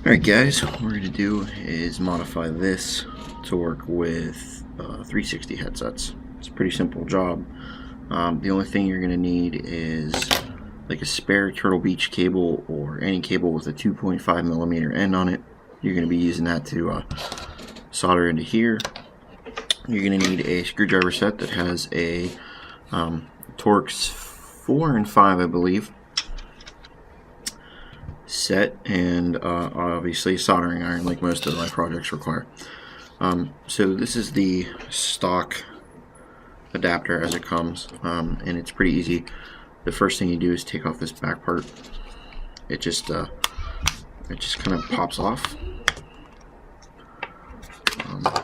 Alright guys, what we're going to do is modify this to work with 360 headsets. It's a pretty simple job. The only thing you're going to need is like a spare Turtle Beach cable or any cable with a 2.5 millimeter end on it. You're going to be using that to solder into here. You're going to need a screwdriver set that has a Torx 4 and 5, I believe, set, and obviously a soldering iron like most of my projects require. So this is the stock adapter as it comes, and it's pretty easy. The first thing you do is take off this back part. It just kind of pops off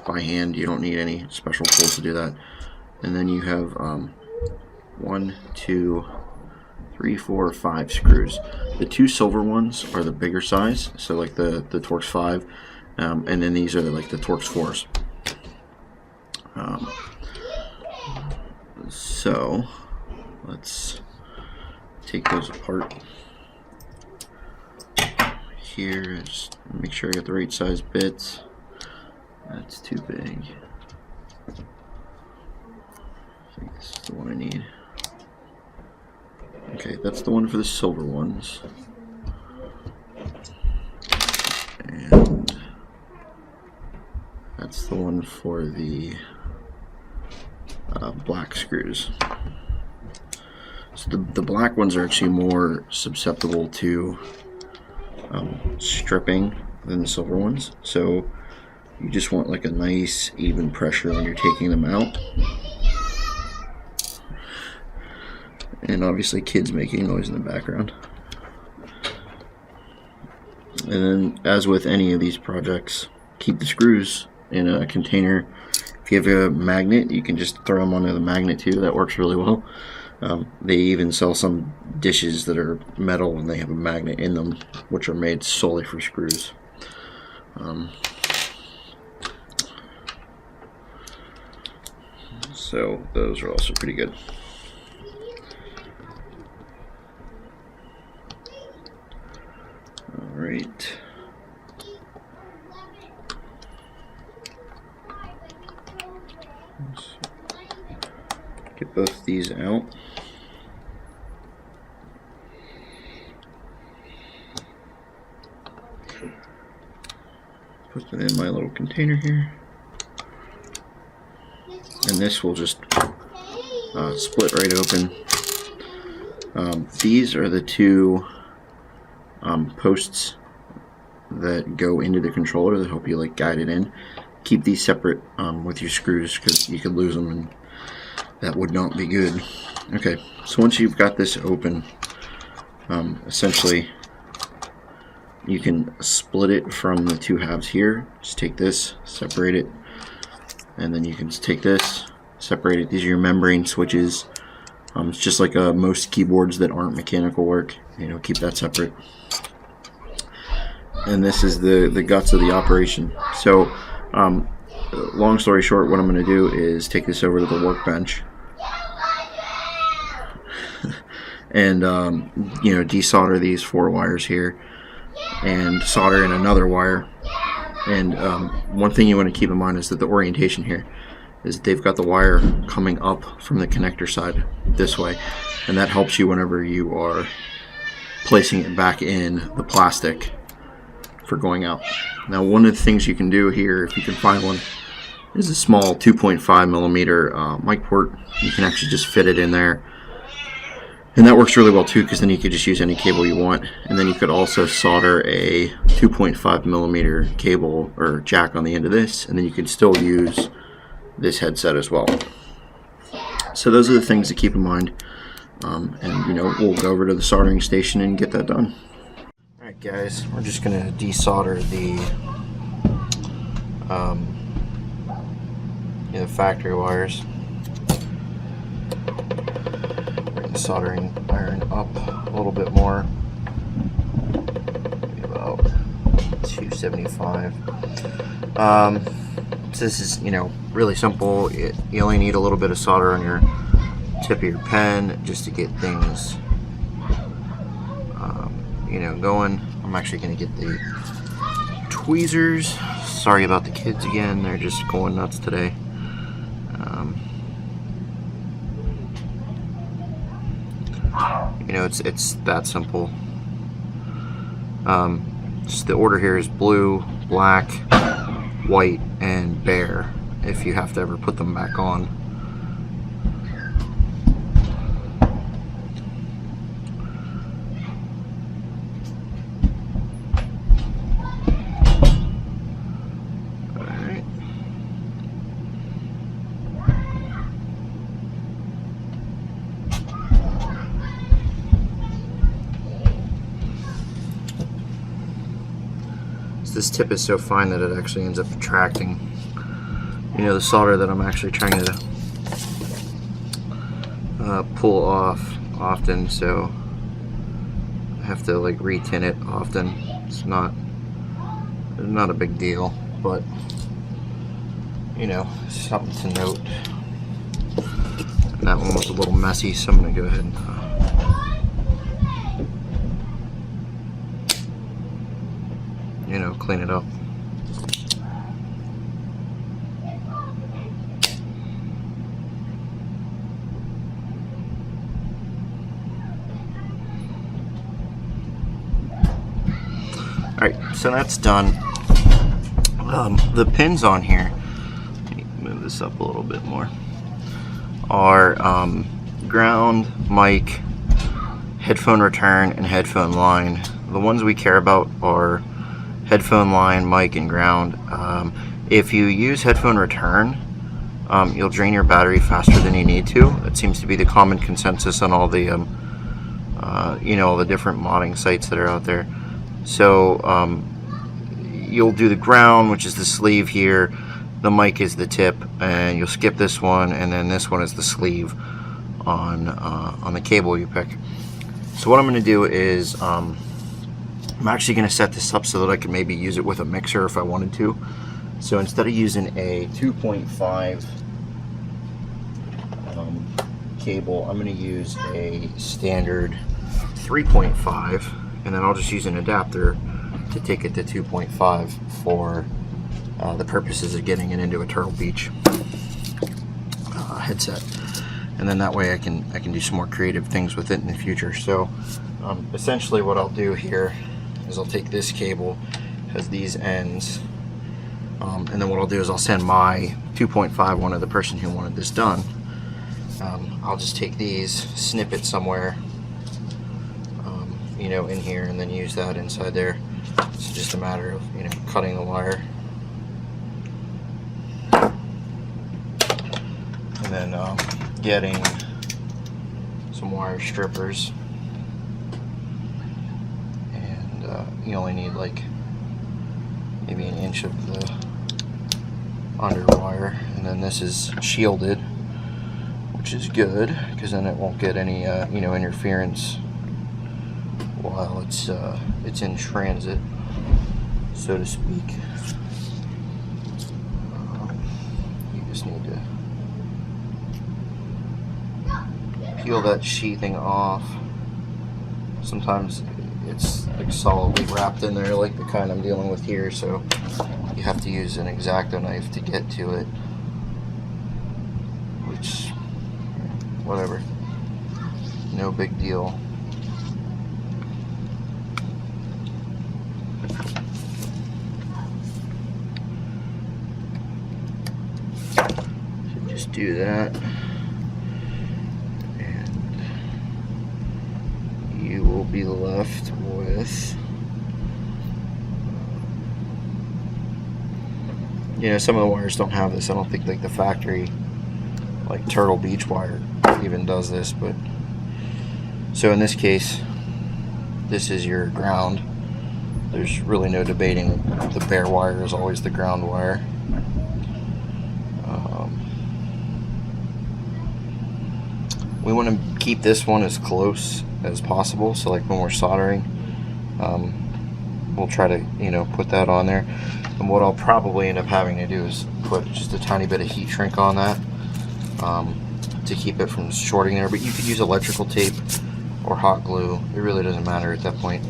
by hand. You don't need any special tools to do that. And then you have 1, 2, 3, 4, 5 screws. The two silver ones are the bigger size, so like the Torx 5, and then these are like the Torx 4s. So let's take those apart. Here, just make sure I got the right size bits. That's too big. I think this is the one I need. Okay, that's the one for the silver ones. And that's the one for the black screws. So the black ones are actually more susceptible to stripping than the silver ones. So you just want like a nice even pressure when you're taking them out. And obviously kids making noise in the background. And then, as with any of these projects, keep the screws in a container. If you have a magnet, you can just throw them onto the magnet too. That works really well. They even sell some dishes that are metal and they have a magnet in them, which are made solely for screws. So those are also pretty good. Alright. Get both these out. Put them in my little container here. And this will just split right open. These are the two posts that go into the controller that help you like guide it in. Keep these separate with your screws because you could lose them and that would not be good. Okay, so once you've got this open, essentially you can split it from the two halves here. Just take this, separate it, and then you can just take this, separate it. These are your membrane switches. It's just like most keyboards that aren't mechanical work. You know, keep that separate. And this is the guts of the operation. So, long story short, what I'm going to do is take this over to the workbench and you know, desolder these 4 wires here and solder in another wire. And one thing you want to keep in mind is that the orientation here is that they've got the wire coming up from the connector side this way, and that helps you whenever you are placing it back in the plastic for going out. Now, one of the things you can do here, if you can find one, is a small 2.5 millimeter mic port. You can actually just fit it in there, and that works really well too, because then you could just use any cable you want. And then you could also solder a 2.5 millimeter cable or jack on the end of this, and then you could still use this headset as well. So those are the things to keep in mind, and you know, we'll go over to the soldering station and get that done. Alright guys, we're just going to desolder the factory wires. Bring the soldering iron up a little bit more, maybe about 275. So this is, you know, really simple. You only need a little bit of solder on your tip of your pen just to get things you know, going. I'm actually going to get the tweezers. Sorry about the kids again, they're just going nuts today. You know, it's that simple. Just the order here is blue, black, white, and bare, if you have to ever put them back on. Alright. This tip is so fine that it actually ends up attracting, you know, the solder that I'm actually trying to pull off often, so I have to like re-tin it often. It's not a big deal, but you know, something to note. And that one was a little messy, so I'm gonna go ahead and you know, clean it up. Alright, so that's done. The pins on here, let me move this up a little bit more, are ground, mic, headphone return, and headphone line. The ones we care about are headphone line, mic, and ground. If you use headphone return, you'll drain your battery faster than you need to. That seems to be the common consensus on all the you know, all the different modding sites that are out there. So you'll do the ground, which is the sleeve here, the mic is the tip, and you'll skip this one, and then this one is the sleeve on the cable you pick. So what I'm going to do is I'm actually going to set this up so that I can maybe use it with a mixer if I wanted to. So instead of using a 2.5 cable, I'm going to use a standard 3.5, and then I'll just use an adapter to take it to 2.5 for the purposes of getting it into a Turtle Beach headset. And then that way I can do some more creative things with it in the future. So essentially what I'll do here is I'll take this cable, has these ends, and then what I'll do is I'll send my 2.5 one to the person who wanted this done. I'll just take these, snip it somewhere, you know, in here, and then use that inside there. It's just a matter of, you know, cutting the wire, and then getting some wire strippers, and you only need like maybe an inch of the under wire, and then this is shielded, which is good because then it won't get any you know, interference while it's in transit, so to speak. You just need to peel that sheathing off. Sometimes it's like solidly wrapped in there, like the kind I'm dealing with here, so you have to use an X-Acto knife to get to it, which, whatever, no big deal. So just do that, and you will be left with, you know, some of the wires don't have this. I don't think like the factory, like Turtle Beach wire, even does this. But so in this case, this is your ground. There's really no debating. The bare wire is always the ground wire. We want to keep this one as close as possible. So like when we're soldering, we'll try to, you know, put that on there. And what I'll probably end up having to do is put just a tiny bit of heat shrink on that to keep it from shorting there. But you could use electrical tape or hot glue. It really doesn't matter at that point.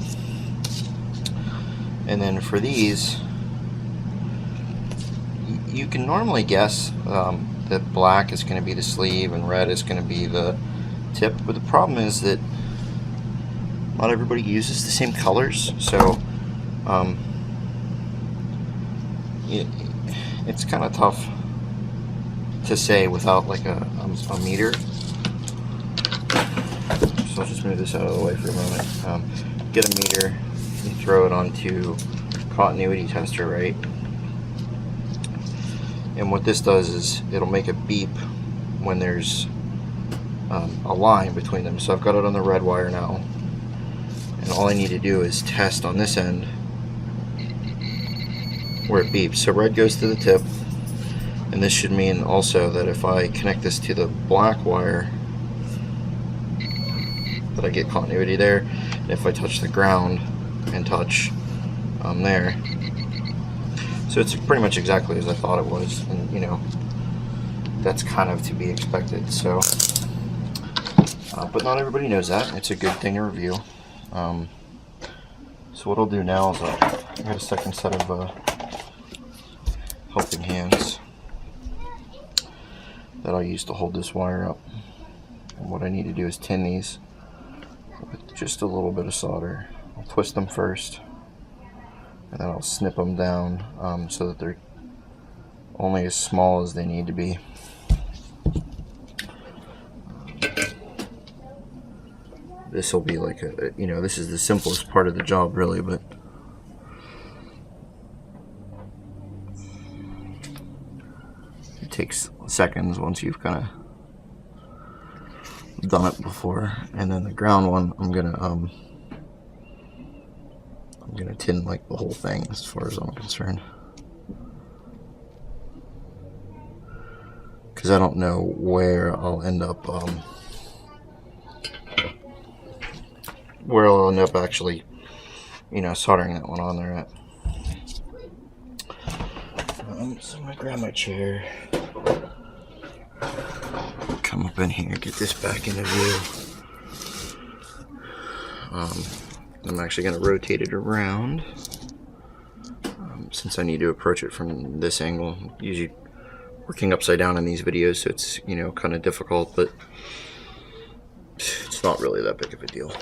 And then for these, you can normally guess that black is going to be the sleeve and red is going to be the tip, but the problem is that not everybody uses the same colors, so it's kind of tough to say without like a meter. So I'll just move this out of the way for a moment. Get a meter and throw it onto continuity tester, right? And what this does is it'll make a beep when there's a line between them. So I've got it on the red wire now, and all I need to do is test on this end where it beeps. So red goes to the tip, and this should mean also that if I connect this to the black wire, that I get continuity there. And if I touch the ground and touch there, so it's pretty much exactly as I thought it was, and you know, that's kind of to be expected. So but not everybody knows that. It's a good thing to review. So what I'll do now is I got a second set of helping hands that I'll use to hold this wire up. And what I need to do is tin these with just a little bit of solder. I'll twist them first, and then I'll snip them down so that they're only as small as they need to be. This will be like a, you know, this is the simplest part of the job really, but it takes seconds once you've kind of done it before. And then the ground one, I'm gonna tin like the whole thing as far as I'm concerned, because I don't know where I'll end up actually, you know, soldering that one on there at. So I'm gonna grab my chair, come up in here, get this back into view. I'm actually gonna rotate it around since I need to approach it from this angle. I'm usually working upside down in these videos, so it's, you know, kind of difficult, but it's not really that big of a deal.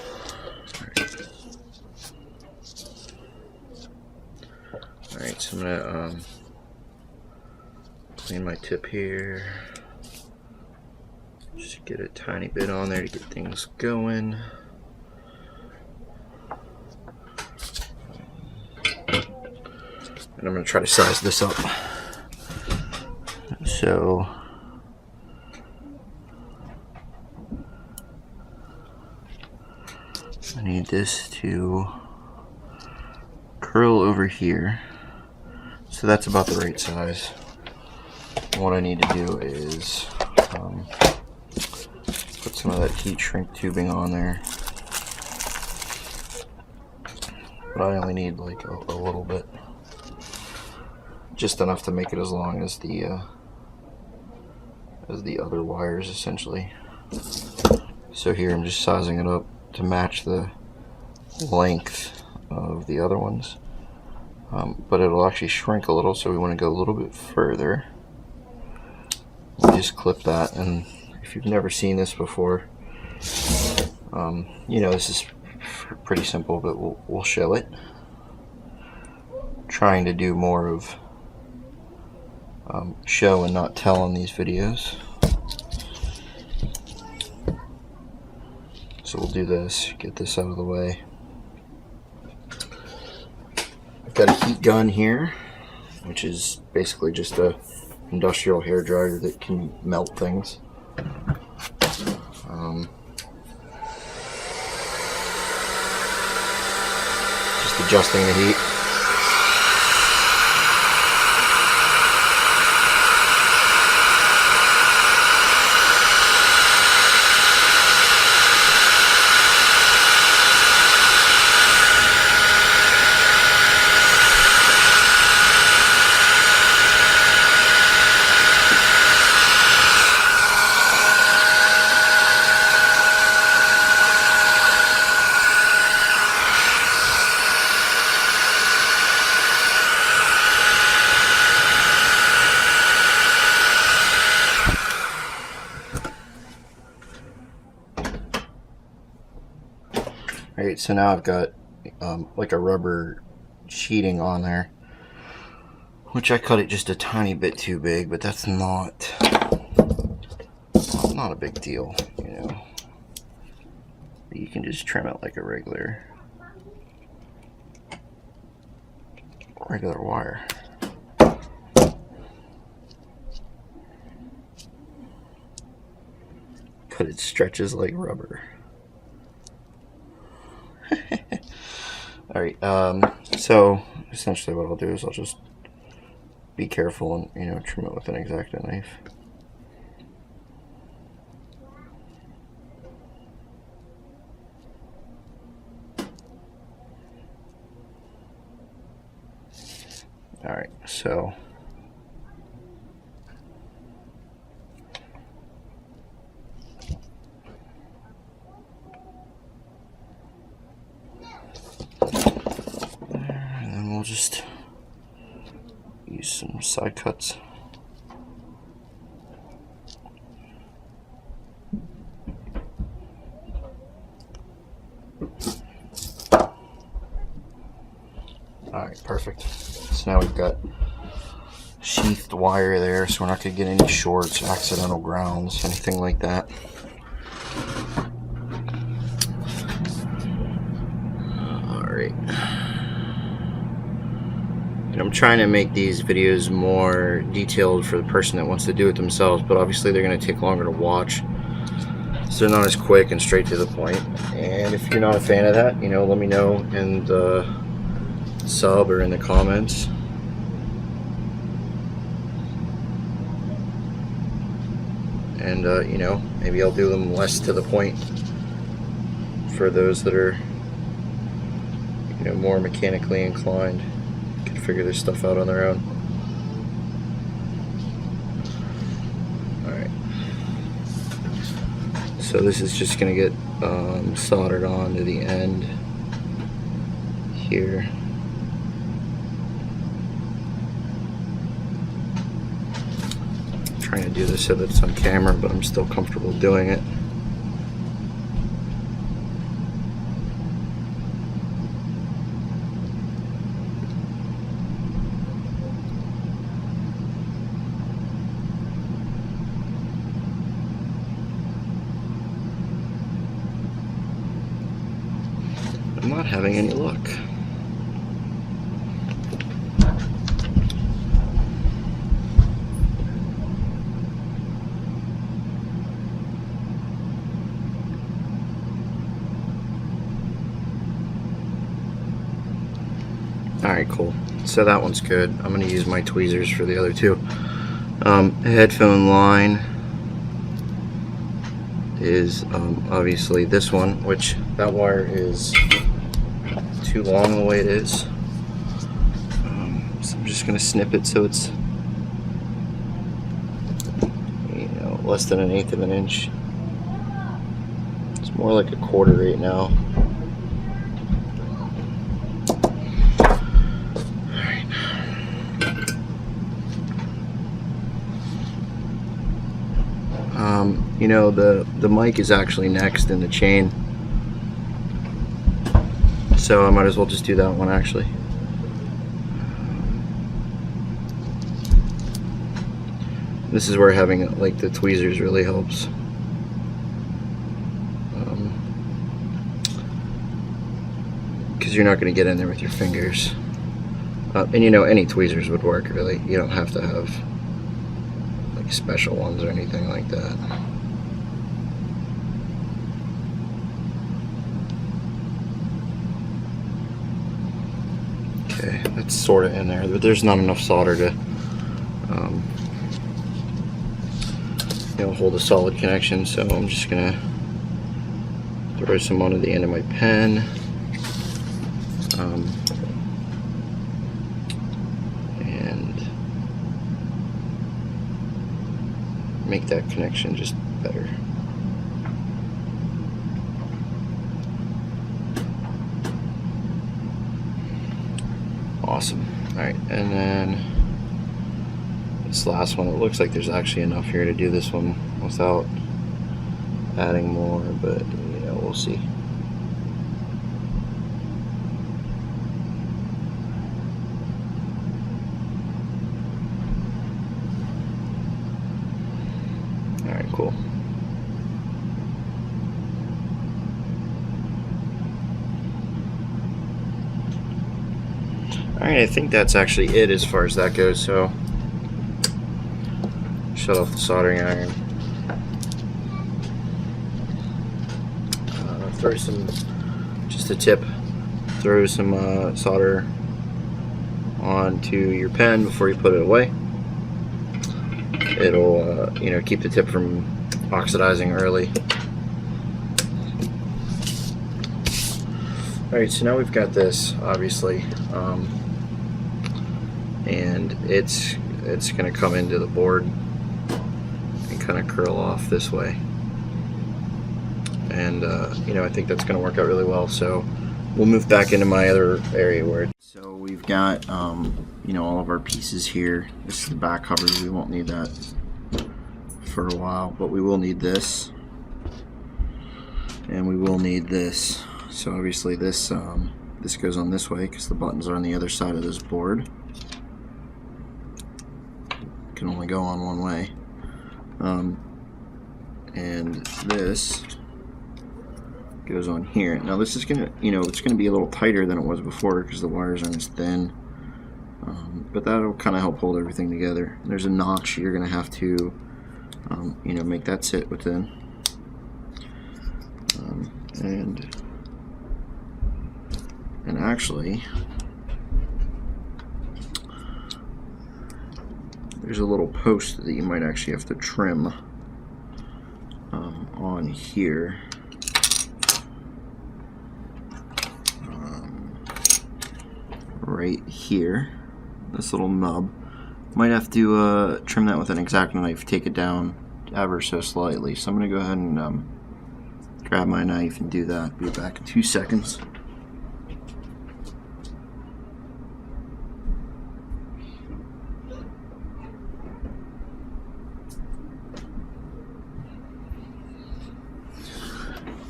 Alright, so I'm gonna clean my tip here. Just get a tiny bit on there to get things going. And I'm gonna try to size this up. So I need this to curl over here. So that's about the right size. And what I need to do is put some of that heat shrink tubing on there. But I only need like a little bit. Just enough to make it as long as the other wires, essentially. So here I'm just sizing it up to match the length of the other ones. But it'll actually shrink a little, so we want to go a little bit further. We'll just clip that, and if you've never seen this before, you know, this is pretty simple, but we'll show it. Trying to do more of show and not tell on these videos. So we'll do this, get this out of the way. I've got a heat gun here, which is basically just a industrial hair dryer that can melt things. Just adjusting the heat. Alright, so now I've got like a rubber sheeting on there, which I cut it just a tiny bit too big, but that's not a big deal, you know. You can just trim it like a regular wire. But it stretches like rubber. Alright, so essentially what I'll do is I'll just be careful and, you know, trim it with an X-Acto knife. Alright, so and then we'll just use some side cuts. Alright, perfect. So now we've got sheathed wire there, so we're not going to get any shorts, accidental grounds, anything like that. Alright. And I'm trying to make these videos more detailed for the person that wants to do it themselves, but obviously they're going to take longer to watch. So they're not as quick and straight to the point. And if you're not a fan of that, you know, let me know in the sub or in the comments. And you know, maybe I'll do them less to the point for those that are, you know, more mechanically inclined, can figure this stuff out on their own. Alright, so this is just going to get soldered on to the end here. Trying to do this so that it's on camera, but I'm still comfortable doing it. I'm not having any luck. Alright, cool. So that one's good. I'm going to use my tweezers for the other two. Headphone line is obviously this one, which that wire is too long the way it is. So I'm just going to snip it so it's, you know, less than 1/8 of an inch. It's more like 1/4 right now. You know, the mic is actually next in the chain, so I might as well just do that one actually. This is where having like the tweezers really helps. Because you're not going to get in there with your fingers. And you know, any tweezers would work really. You don't have to have like special ones or anything like that. Okay, that's sort of in there, but there's not enough solder to you know, hold a solid connection, so I'm just gonna throw some onto the end of my pen. And make that connection just better. Awesome. Alright, and then this last one, it looks like there's actually enough here to do this one without adding more, but you know, we'll see. Alright, I think that's actually it as far as that goes, so shut off the soldering iron. Throw some, just a tip, throw some solder onto your pen before you put it away. It'll you know, keep the tip from oxidizing early. Alright, so now we've got this, obviously, and it's going to come into the board and kind of curl off this way. And you know, I think that's going to work out really well. So we'll move back into my other area where. So we've got you know, all of our pieces here. This is the back cover. We won't need that for a while, but we will need this, and we will need this. So obviously this this goes on this way because the buttons are on the other side of this board. It can only go on one way, and this goes on here. Now this is gonna, you know, it's gonna be a little tighter than it was before because the wires aren't as thin, but that'll kind of help hold everything together. There's a notch you're gonna have to, you know, make that sit within, and actually, there's a little post that you might actually have to trim on here. Right here, this little nub. Might have to trim that with an X-Acto knife, take it down ever so slightly. So I'm going to go ahead and grab my knife and do that. Be back in 2 seconds.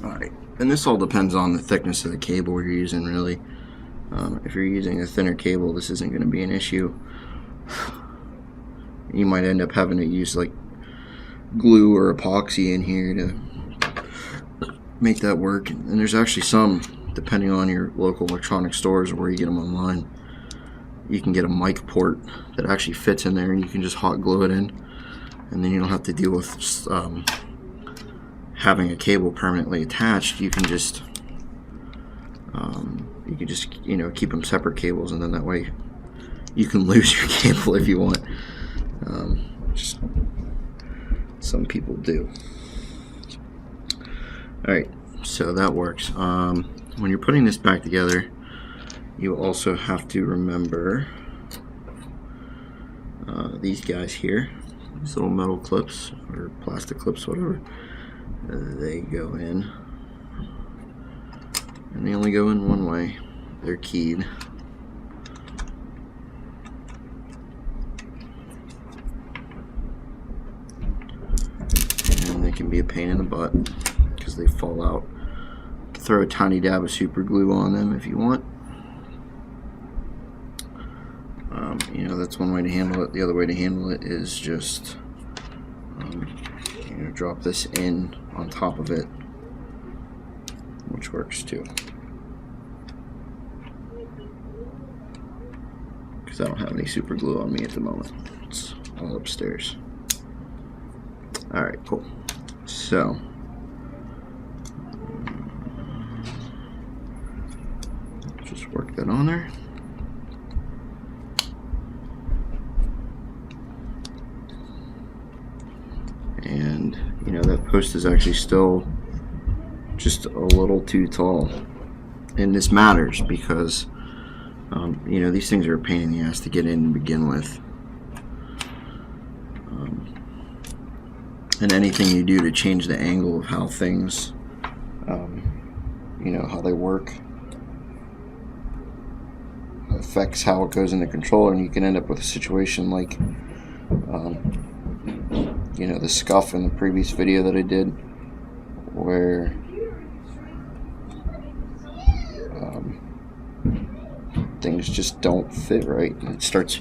Alright, and this all depends on the thickness of the cable you're using, really. If you're using a thinner cable, this isn't going to be an issue. You might end up having to use like glue or epoxy in here to make that work. And there's actually some, depending on your local electronic stores or where you get them online, you can get a mic port that actually fits in there, and you can just hot glue it in, and then you don't have to deal with just, having a cable permanently attached. You can just you know, keep them separate cables, and then that way you can lose your cable if you want. Just some people do. Alright, so that works. When you're putting this back together, you also have to remember these guys here, these little metal clips or plastic clips, whatever. They go in, and they only go in one way. They're keyed. And they can be a pain in the butt because they fall out. Throw a tiny dab of super glue on them if you want. You know, that's one way to handle it. The other way to handle it is just you know, drop this in on top of it, which works too. Because I don't have any super glue on me at the moment. It's all upstairs. Alright, cool. So just work that on there. And you know, that post is actually still just a little too tall, and this matters because you know, these things are a pain in the ass to get in to begin with, and anything you do to change the angle of how things you know, how they work affects how it goes in the controller, and you can end up with a situation like you know, the scuff in the previous video that I did, where things just don't fit right, and it starts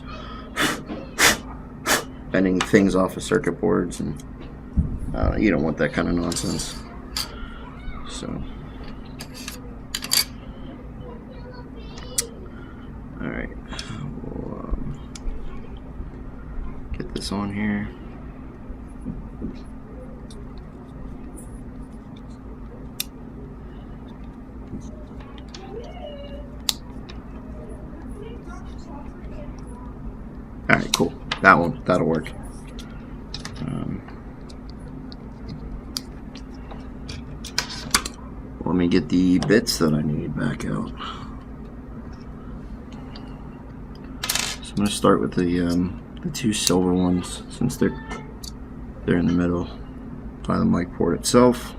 bending things off of circuit boards, and you don't want that kind of nonsense. So alright, this on here. Alright, cool. That'll work. Let me get the bits that I need back out. So I'm going to start with the two silver ones, since they're in the middle by the mic port itself.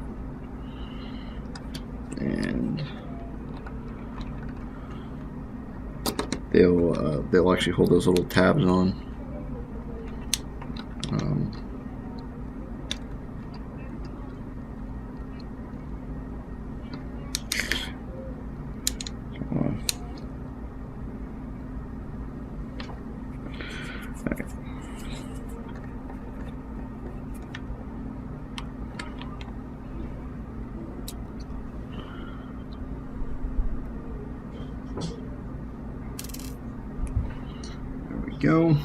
And they'll actually hold those little tabs on. Go.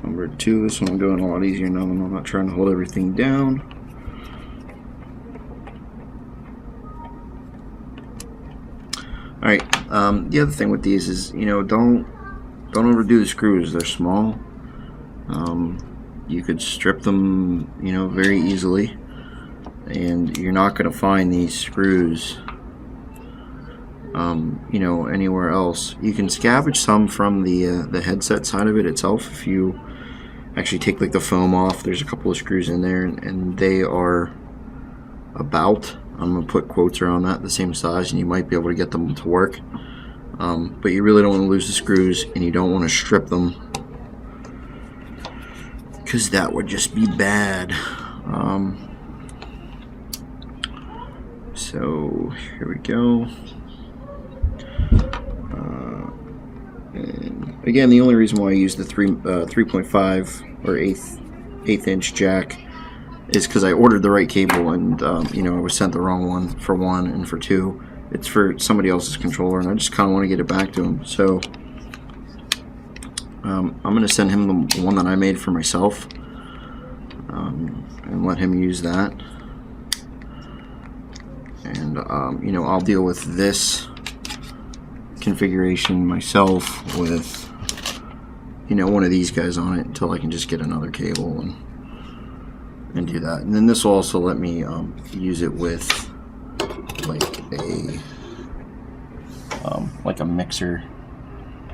Number 2, this one I'm doing a lot easier now when I'm not trying to hold everything down. Alright, the other thing with these is, don't overdo the screws. They're small. You could strip them, very easily, and you're not going to find these screws anywhere else. You can scavenge some from the headset side of it itself. If you actually take like the foam off, there's a couple of screws in there, and they are about, I'm gonna put quotes around that, the same size, and you might be able to get them to work. But you really don't want to lose the screws, and you don't want to strip them, because that would just be bad. So here we go. And again, the only reason why I use the 3.5 or eighth inch jack is because I ordered the right cable, and I was sent the wrong one for 1, and for 2 it's for somebody else's controller, and I just kind of want to get it back to him. So I'm going to send him the one that I made for myself, and let him use that. And I'll deal with this configuration myself with one of these guys on it until I can just get another cable and do that. And then this will also let me use it with like a mixer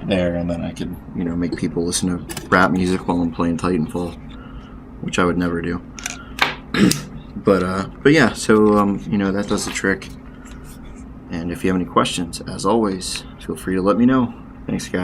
there, and then I could make people listen to rap music while I'm playing Titanfall, which I would never do. But yeah, so that does the trick. And if you have any questions, as always, feel free to let me know. Thanks, guys.